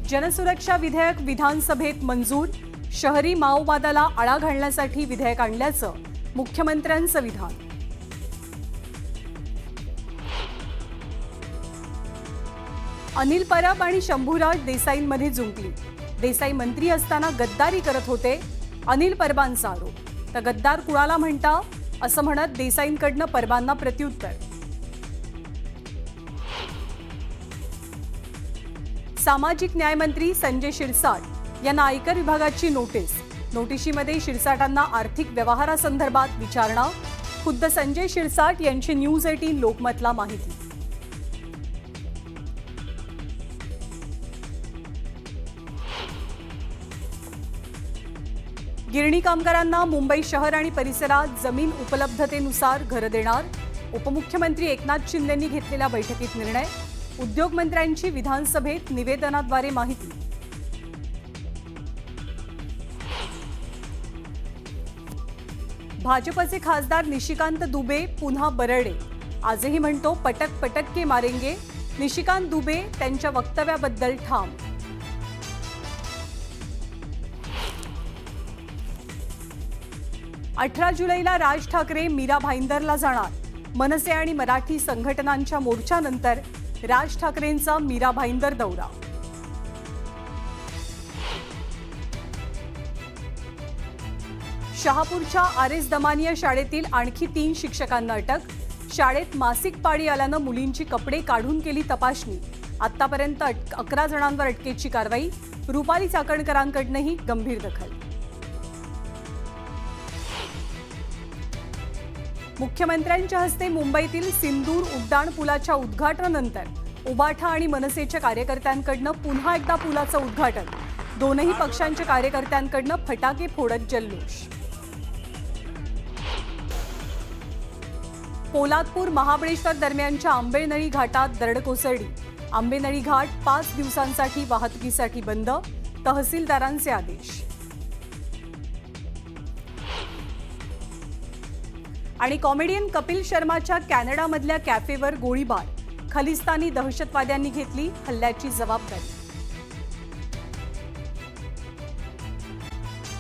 जनसुरक्षा विधेयक विधानसभेत मंजूर. शहरी माओवादाला आळा घालण्यासाठी विधेयक आणल्याचं मुख्यमंत्र्यांचं विधान. अनिल परब आणि शंभूराज देसाईंमध्ये जुंपली. देसाई मंत्री असताना गद्दारी करत होते, अनिल परबांचा आरोप. तर गद्दार कुणाला म्हणता असं म्हणत देसाईंकडनं परबांना प्रत्युत्तर. सामाजिक न्याय मंत्री संजय शिरसाट यांना आयकर विभागाची नोटीस. नोटिशीमध्ये शिरसाटांना आर्थिक व्यवहारासंदर्भात विचारणा. खुद्द संजय शिरसाट यांची न्यूज 18 लोकमतला माहिती. गिरणी कामगारांना मुंबई शहर आणि परिसरात जमीन उपलब्धतेनुसार घरं देणार. उपमुख्यमंत्री एकनाथ शिंदेंनी घेतलेल्या बैठकीत निर्णय. उद्योगमंत्र्यांची विधानसभेत निवेदनाद्वारे माहिती. भाजपचे खासदार निशिकांत दुबे पुन्हा बरडे. आजही म्हणतो पटक पटक के मारेंगे. निशिकांत दुबे त्यांच्या वक्तव्याबद्दल ठाम. अठरा जुलैला राज ठाकरे मीरा भाईंदरला जाणार. मनसे आणि मराठी संघटनांच्या मोर्चानंतर राज ठाकरेंचा मीरा भाईंदर दौरा. शहापूरच्या आरएस दमानिया शाळेतील आणखी 3 शिक्षकांना अटक. शाळेत मासिक पाळी आल्यानं मुलींची कपडे काढून केली तपासणी. आतापर्यंत 11 जणांवर अटकेची कारवाई. रुपाली चाकणकरांकडूनही गंभीर दखल. मुख्यमंत्र्यांच्या हस्ते मुंबईतील सिंदूर उड्डाण पुलाच्या उद्घाटनानंतर उबाठा आणि मनसेच्या कार्यकर्त्यांकडून पुन्हा एकदा पुलाचं उद्घाटन. दोनही पक्षांच्या कार्यकर्त्यांकडून फटाके फोडत जल्लोष. पोलादपूर महाबळेश्वर दरम्यानच्या आंबेनळी घाटात दरड कोसळली. आंबेनळी घाट 5 दिवसांसाठी वाहतुकीसाठी बंद. तहसीलदारांचे आदेश. आणि कॉमेडियन कपिल शर्माच्या कॅनडामधल्या कॅफेवर गोळीबार. खलिस्तानी दहशतवाद्यांनी घेतली हल्ल्याची जबाबदारी.